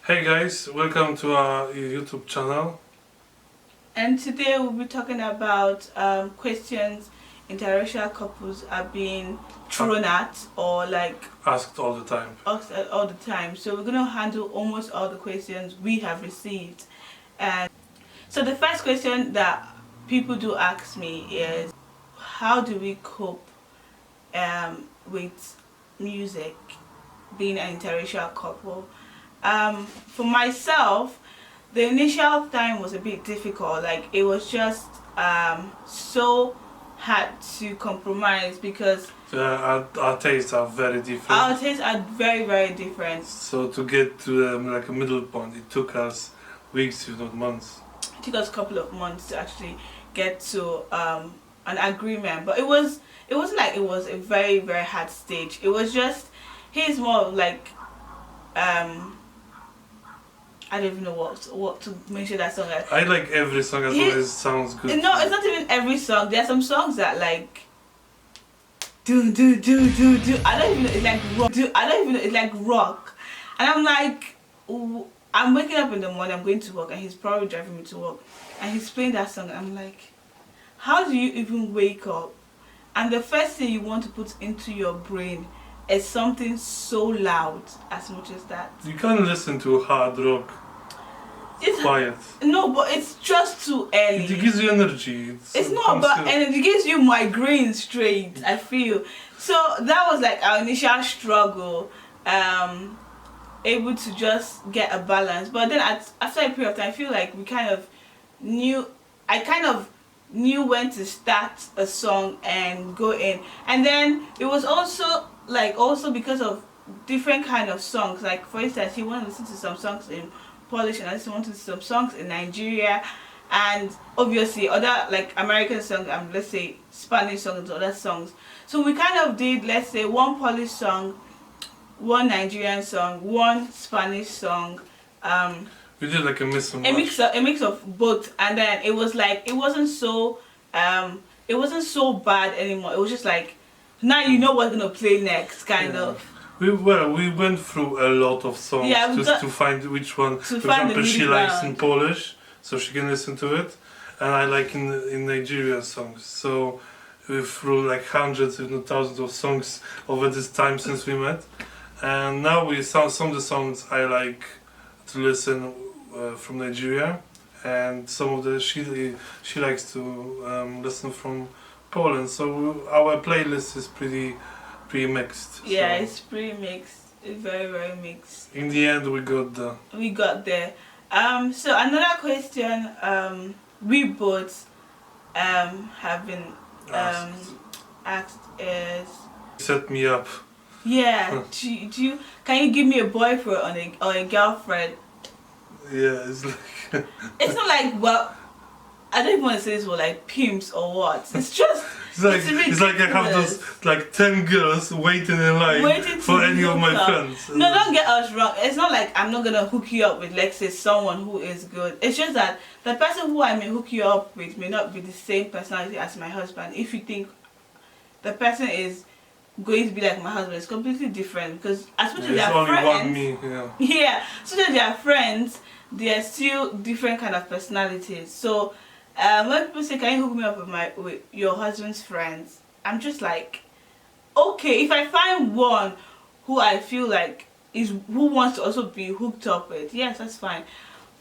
Hey guys, welcome to our YouTube channel. And today we'll be talking about questions interracial couples are being thrown at or like Asked all the time. asked all the time. So we're going to handle almost all the questions we have received. And so the first question that people do ask me is, how do we cope with music, being an interracial couple? For myself, the initial time was a bit difficult. Like, it was just so hard to compromise because Our tastes are very different. our tastes are very, very different. So to get to like a middle point, it took us weeks, if not months. It took us a couple of months to actually get to an agreement, but it wasn't like it was a very, very hard stage. It was just, he's more of like I don't even know what to mention that song as. I like every song as long as it sounds good. No, it's not even every song. There are some songs that like do do do do do. I don't even know. It's like rock. I don't even know. It's like rock, and I'm like, I'm waking up in the morning. I'm going to work, and he's probably driving me to work, and he's playing that song. I'm like, how do you even wake up? And the first thing you want to put into your brain is something so loud as much as that. You can't listen to hard rock. It's quiet. No, but it's just too early. It gives you energy. It's not about energy. It gives you migraine straight, I feel. So that was like our initial struggle, able to just get a balance. But then after a period of time, I feel like I kind of knew when to start a song and go in. And then it was also because of different kind of songs. Like, for instance, he wanted to listen to some songs in Polish, and I just wanted some songs in Nigeria, and obviously other like American songs, and let's say Spanish songs, other songs. So we kind of did, let's say, one Polish song, one Nigerian song, one Spanish song. We did like a mix and match. A mix of both, and then it was like it wasn't so bad anymore. It was just like, now you know what's gonna play next, kind of. We went through a lot of songs just to find which one. For example, she likes in Polish, so she can listen to it, and I like in Nigerian songs. So we through like hundreds, if not thousands, of songs over this time since we met, and now some of the songs I like to listen from Nigeria, and some of the she likes to listen from Poland. So our playlist is pretty mixed. Yeah, so it's pretty mixed. It's very, very mixed. in the end, we got there. So another question we both have been asked is, set me up. yeah, can you give me a boyfriend or a girlfriend? Yeah, it's like it's not like, well, I don't even want to say this word, like pimps or what. It's just it's like I have those like 10 girls waiting in line for any of my friends. No, don't get us wrong. It's not like I'm not gonna hook you up with, let's say, someone who is good. It's just that the person who I may hook you up with may not be the same personality as my husband. If you think the person is going to be like my husband, it's completely different, because as much as they are friends, yeah, so that they are friends, they are still different kind of personalities. So when people say, can you hook me up with your husband's friends, I'm just like, okay, if I find one who I feel like who wants to also be hooked up with, yes, that's fine.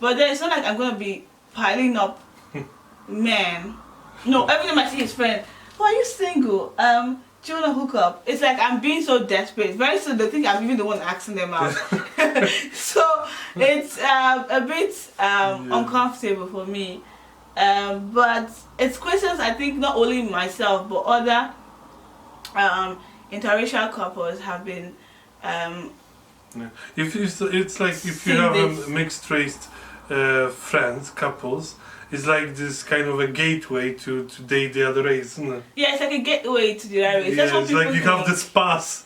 But then it's not like I'm gonna be piling up men. No, every time I see his friend, oh, are you single? Do you wanna hook up? It's like I'm being so desperate. Very soon they think I'm even the one asking them out. So it's a bit uncomfortable for me. But it's questions I think not only myself but other interracial couples have been it's like if you have a mixed race friends, couples, it's like this kind of a gateway to date the other race, isn't it? Yeah, it's like a gateway to the other race. Yeah, it's like you have this pass.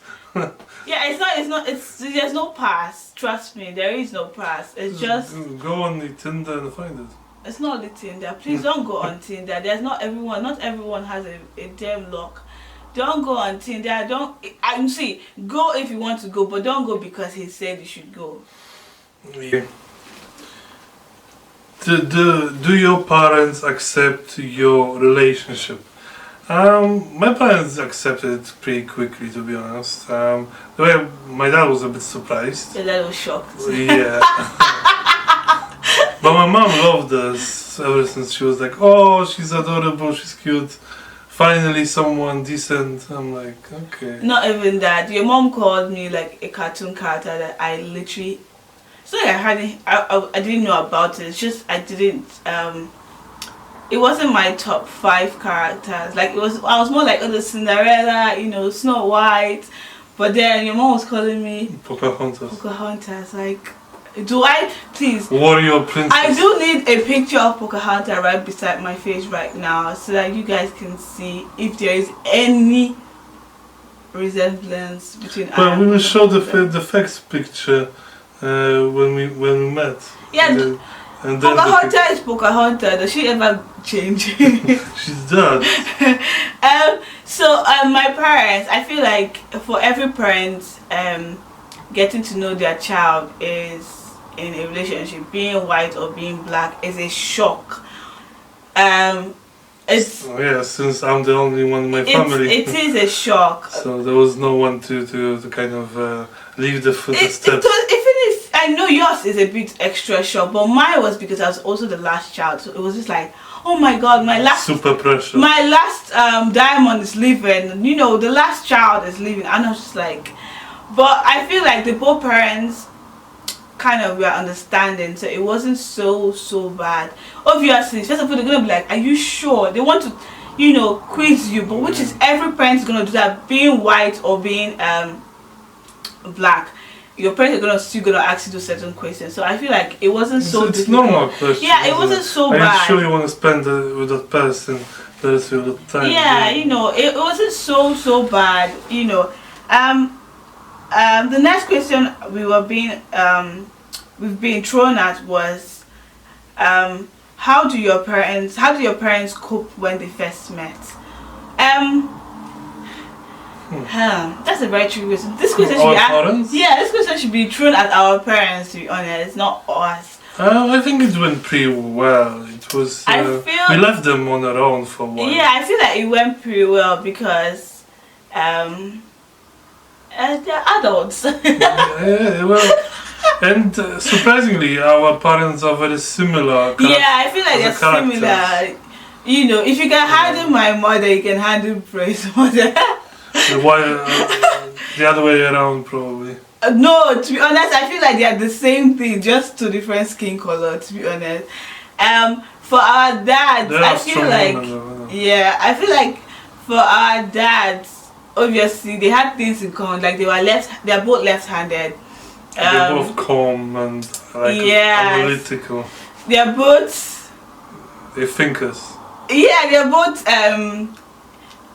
Yeah, there's no pass, trust me, there is no pass. It's just go on the Tinder and find it. It's not the Tinder. Please don't go on Tinder. Not everyone has a damn lock. Don't go on Tinder. Go if you want to go, but don't go because he said you should go. Yeah. Do your parents accept your relationship? My parents accepted it pretty quickly, to be honest. The way my dad was a bit surprised. Your dad was shocked. Yeah. But my mom loved us ever since. She was like, "Oh, she's adorable, she's cute. Finally someone decent." I'm like, okay. Not even that. Your mom called me like a cartoon character that I literally... It's not like I didn't know about it. It's just I didn't... it wasn't my top 5 characters. Like I was more like, oh, the Cinderella, you know, Snow White. But then your mom was calling me Pocahontas. Pocahontas. Like, do I please? Warrior princess. I do need a picture of Pocahontas right beside my face right now, so that you guys can see if there is any resemblance between. Well, we will show the facts picture when we met. Yeah. And then Pocahontas is Pocahontas. Does she ever change? She's dead. So my parents, I feel like for every parent, getting to know their child is in a relationship, being white or being black, is a shock. It's since I'm the only one in my family. It is a shock. So there was no one to kind of leave the footsteps. I know yours is a bit extra shock, but mine was because I was also the last child, so it was just like, oh my god, my last super pressure. My last diamond is leaving. You know, the last child is leaving, and I was just like, but I feel like the both parents kind of were understanding, so it wasn't so bad. Obviously, first of all, they're gonna be like, are you sure? They want to, you know, quiz you, but which is every parent's gonna do that, being white or being black. Your parents are still gonna ask you to certain questions, so I feel like it wasn't so. It's normal question. Yeah, it wasn't so bad. Are you sure you want to spend with that person the rest of the time? Yeah, you know, it wasn't so bad. You know, the next question we've been thrown at was, how do your parents cope when they first met? That's a very tricky question. This question should be thrown at our parents, to be honest, not us. I think it went pretty well. It was. We left them on their own for a while. Yeah, I feel like it went pretty well because they're adults. Yeah, well, and surprisingly, our parents are very similar. Yeah, I feel like they're similar. You know, if you can handle my mother, you can handle Praise mother. The other way around, probably. No, to be honest, I feel like they are the same thing, just two different skin color. To be honest, for our dads, I feel like for our dads, obviously they had things in common. Like they are both left-handed. They're both calm and analytical. They're both. They're thinkers. Yeah, they're both.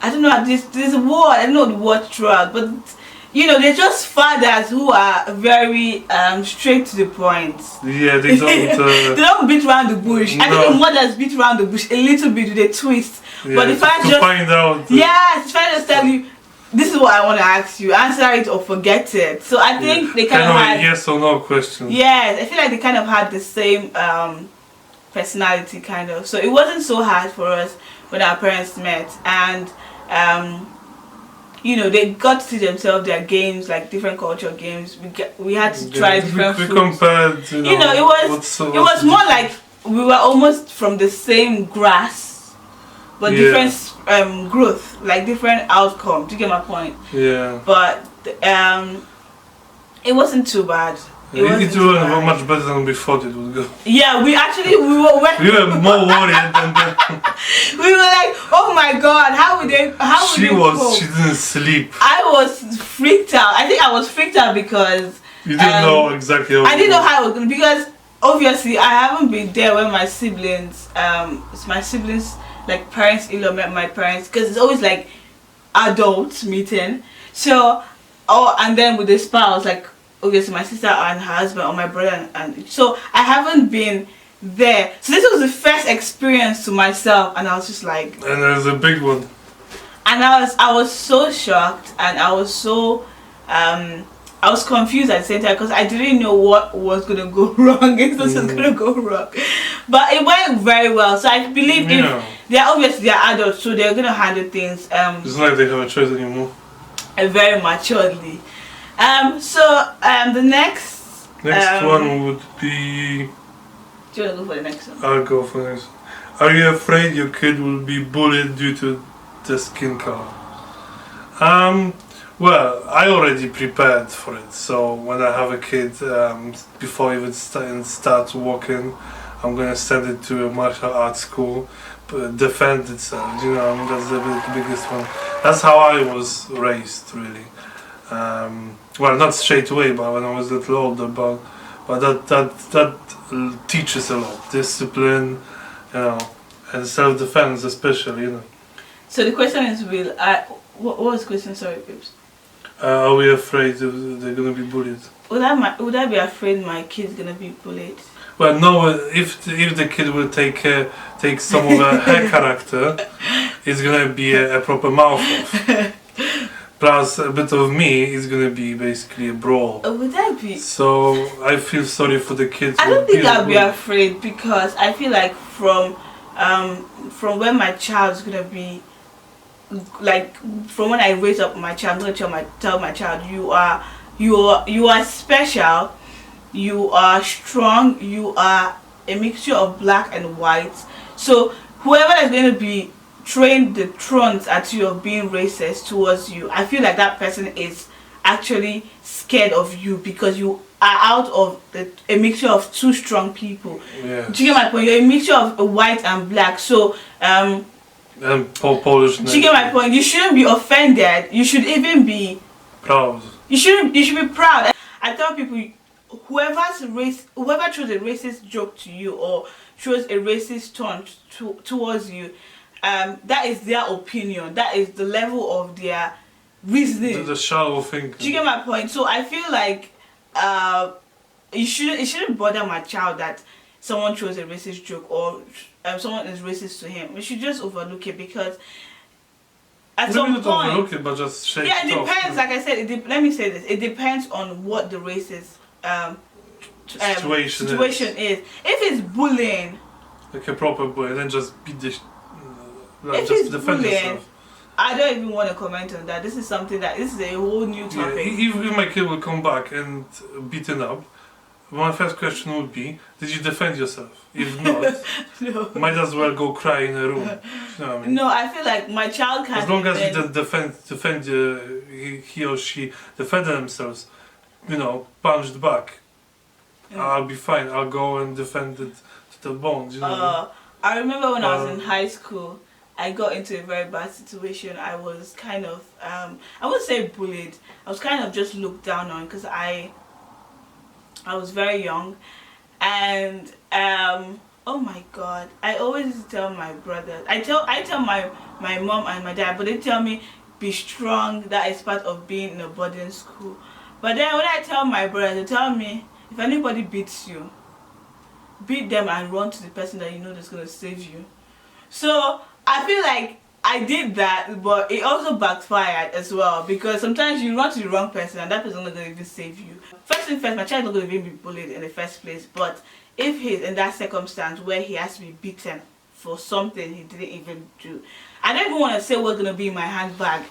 I don't know, there's a word, I don't know the word throughout, but you know, they're just fathers who are very straight to the point. Yeah, they don't they don't beat around the bush. No. I think the mothers beat around the bush a little bit with a twist. Yeah, but the fathers just find out. Yes, the fathers tell you, this is what I want to ask you, answer it or forget it. So I think they kind of had yes or no question. Yes, I feel like they kind of had the same personality kind of. So it wasn't so hard for us when our parents met, and you know, they got to see themselves their games, like different culture games. We had to try different foods. We compared, you know, it was more like we were almost from the same grass, but different growth, like different outcome. Do you get my point? Yeah. But it wasn't too bad. It was much better than we thought it would go. Yeah, we were more worried than them. We were like, oh my god, how would they cope? She didn't sleep. I was freaked out. I think I was freaked out because you didn't know exactly how I didn't know how it was going to, because obviously I haven't been there when my siblings like parents-in-law met my parents, because it's always like adults meeting. So and then with the spouse, like obviously my sister and her husband, or my brother, and so I haven't been there. So this was the first experience to myself, and I was just like, and it was a big one. And I was so shocked, and I was so I I was confused at the same time because I didn't know what was gonna go wrong. If this was gonna go wrong, but it went very well. So I believe they're obviously adults, so they're gonna handle things. It's not like they have a choice anymore. Very maturely. The next one would be. Do you wanna go for the next one? I'll go for the next one. Are you afraid your kid will be bullied due to the skin color? Well, I already prepared for it. So when I have a kid, before even start walking, I'm gonna send it to a martial arts school, defend itself. You know, I mean, that's the biggest one. That's how I was raised, really. Well, not straight away, but when I was a little older. But that teaches a lot, discipline, you know, and self-defense, especially. You know. So the question is, what was the question? Sorry, babes. Are we afraid they're gonna be bullied? Would I be afraid my kid's gonna be bullied? Well, no. If the kid will take some of her character, it's gonna be a proper mouth off. Plus a bit of me is gonna be basically a brawl. Would that be? So I feel sorry for the kids. I don't think I'll be afraid because I feel like from when my child's gonna be. Like from when I raise up my child, I'm gonna tell my child, you are special, you are strong, you are a mixture of black and white. So whoever is going to be trained the trons at you of being racist towards you, I feel like that person is actually scared of you because you are out of a mixture of two strong people. Yeah. Do you get my point? You're a mixture of white and black. So Polish. Do you get my point? You shouldn't be offended. You should even be proud. You should be proud. I tell people, whoever throws a racist joke to you or throws a racist tone towards you, that is their opinion. That is the level of their reasoning. The shallow thinking. Do you get my point? So I feel like it shouldn't bother my child that someone throws a racist joke or someone is racist to him. We should just overlook it because at some point, overlook it, but just shake it depends. Like I said, let me say this: it depends on what the racist situation is. If it's bullying, like a proper bully, then just beat the. If just it's defend bullying, yourself. I don't even want to comment on that. This is a whole new topic. Yeah, if my kid will come back and beaten up, my first question would be, did you defend yourself? If not, no. Might as well go cry in a room. You know what I mean? No, I feel like my child can. As long as he or she defend themselves, you know, punched back, I'll be fine. I'll go and defend it to the bones. You know I remember when I was in high school, I got into a very bad situation. I was kind of, I wouldn't say bullied. I was kind of just looked down on because I was very young, and oh my God, I always tell my brothers, I tell my mom and my dad, but they tell me be strong. That is part of being in a boarding school. But then when I tell my brothers, they tell me if anybody beats you, beat them and run to the person that you know that's gonna save you. So I feel like I did that, but it also backfired as well because sometimes you run to the wrong person and that person is not going to even save you. First thing first, my child is not going to even be bullied in the first place, but if he's in that circumstance where he has to be beaten for something he didn't even do, I don't even want to say what's going to be in my handbag,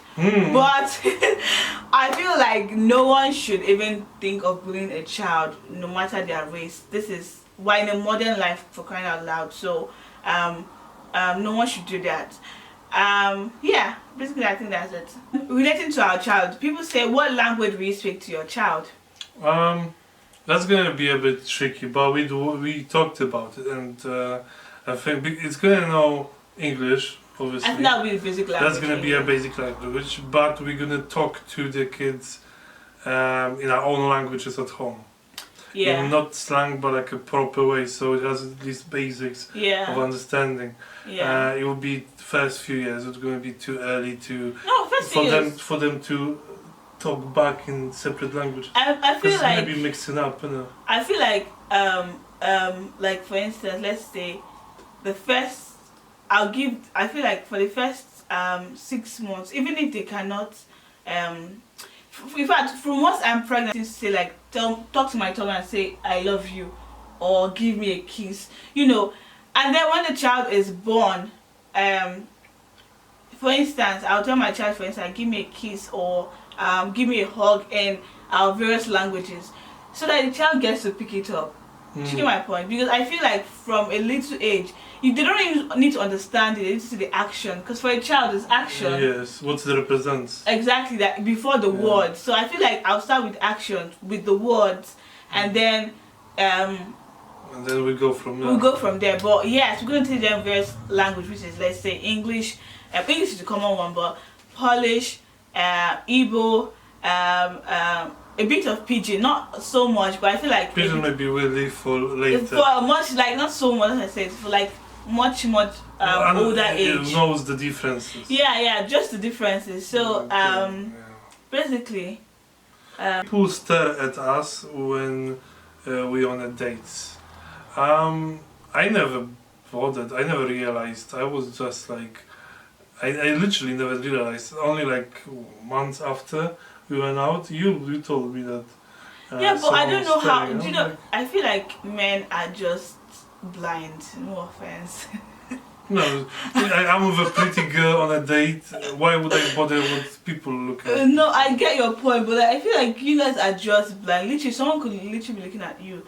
but I feel like no one should even think of bullying a child no matter their race. This is why in a modern life, for crying out loud, so no one should do that. Yeah, basically I think that's it. Relating to our child, people say, what language will you speak to your child? That's gonna be a bit tricky, but we talked about it, and I think it's gonna know English, obviously. I think that will be the basic language. That's gonna be a basic language, but we're gonna talk to the kids in our own languages at home. Yeah. Not slang, but like a proper way, so it has at least basics of understanding. Yeah. It will be the first few years. It's going to be too early for them to talk back in separate language. I feel like it's going to be mixing up. You know? I feel like for instance, let's say the first. I feel like for the first 6 months, even if they cannot. In fact, from once I'm pregnant, to say like, talk to my tongue and say I love you, or give me a kiss, you know. And then when the child is born, for instance, I'll tell my child, for instance, give me a kiss, or give me a hug in our various languages, so that the child gets to pick it up. Do you get my point? Because I feel like from a little age, they don't even need to understand it, they need to see the action. Because for a child, it's action. Yes, what it represents. Exactly, that before the words. So I feel like I'll start with action, with the words, and then and then we go from there. We'll go from there. But yes, we're going to teach them various language, which is, let's say, English. English is the common one, but Polish, Igbo, a bit of Pidgin, not so much, but I feel like Pidgin may be really for later. For much, like, not so much, as I said, for like much older age. It knows the differences. Yeah, just the differences. So basically, people stare at us when we're on a date. I never bothered. I never realized. I was just like, I literally never realized. Only like months after we went out, you told me that. Yeah, but I don't know how. You know, like, I feel like men are just blind. No offense. No, I'm with a pretty girl on a date. Why would I bother what people look at? No, I get your point, but I feel like you guys are just blind. Literally, someone could literally be looking at you,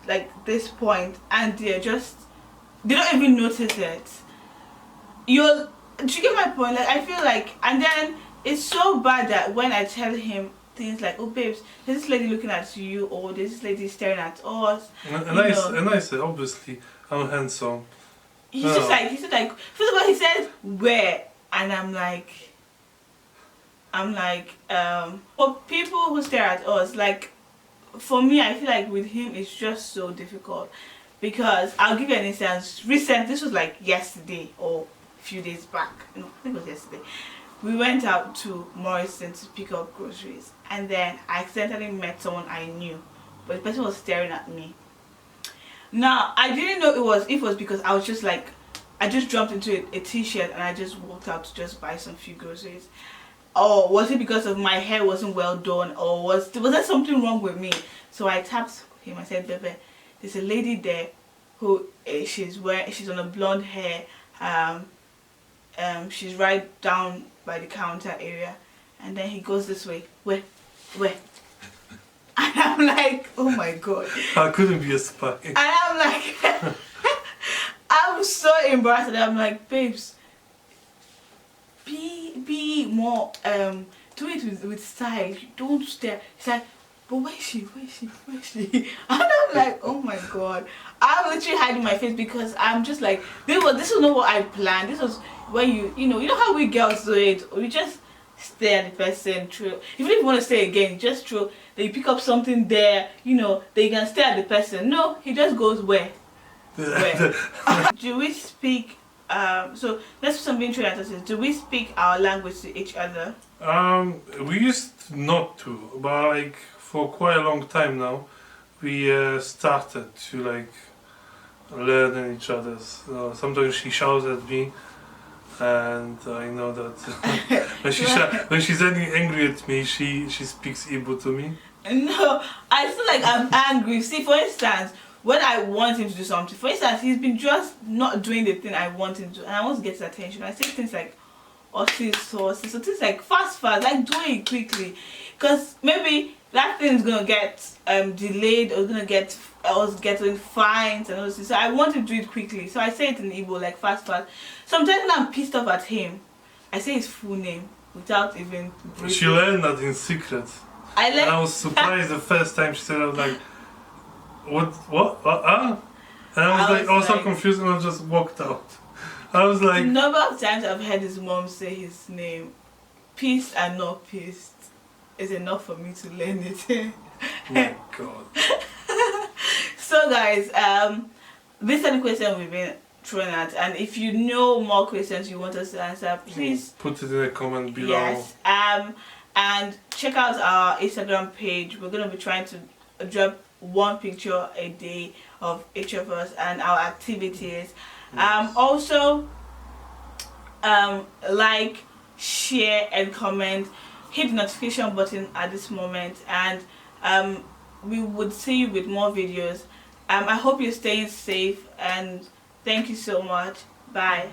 like this point, and they don't even notice it. Do you get my point? Like, I feel like, and then it's so bad that when I tell him things like, oh babes, there's this lady looking at you, or there's this lady staring at us. And I said, obviously, I'm handsome. He said like, first of all, he said where, and I'm like, for people who stare at us, like, for me, I feel like with him it's just so difficult, because I'll give you an instance. This was like yesterday or a few days back. No, I think it was yesterday. We went out to Morrison to pick up groceries, and then I accidentally met someone I knew, but the person was staring at me. Now, I didn't know if it was because I was just like, I just jumped into a t-shirt and I just walked out to just buy some few groceries. Or was it because of my hair wasn't well done, or was there something wrong with me? So I tapped him. I said, Bebe, there's a lady there who she's on a blonde hair. She's right down by the counter area. And then he goes this way. Where? And I'm like, oh my god. I couldn't be a spy. And I'm like, I'm so embarrassed. And I'm like, babes, be more, do it with style. Don't stare. He's like, but where is she? And I'm like, oh my god. I'm literally hiding my face, because I'm just like, this was not what I planned. This was when you know how we girls do it. We just stare at the person through. Even if you want to stay again, just through. They pick up something there, they can stare at the person. No, he just goes where? Do we speak, so let's do some intro answers. Do we speak our language to each other? We used not to, but like for quite a long time now, we started to like learn each other's. Sometimes she shouts at me, and I know that when she's angry at me, she speaks Igbo to me. No, I feel like I'm angry. See, for instance, when I want him to do something, for instance, he's been just not doing the thing I want him to, and I want to get his attention. I say things like, so things like fast, like do it quickly, because maybe that thing's gonna get delayed, or gonna get getting fines and all this. So I want to do it quickly, so I say it in Igbo, like fast. Sometimes when I'm pissed off at him, I say his full name without even breathing. She learned that in secret. And I was surprised the first time she said it. I was like, what? And I was so confused, and I just walked out. I was like, the number of times I've heard his mom say his name, pissed and not pissed, is enough for me to learn it. Oh my god. So guys, these are the questions we've been throwing at, and if you know more questions you want us to answer, please put it in a comment below. Yes. And check out our Instagram page. We're gonna be trying to drop one picture a day of each of us and our activities. Yes. Also, like, share and comment. hit the notification button at this moment, and we would see you with more videos. I hope you're staying safe, and thank you so much. Bye.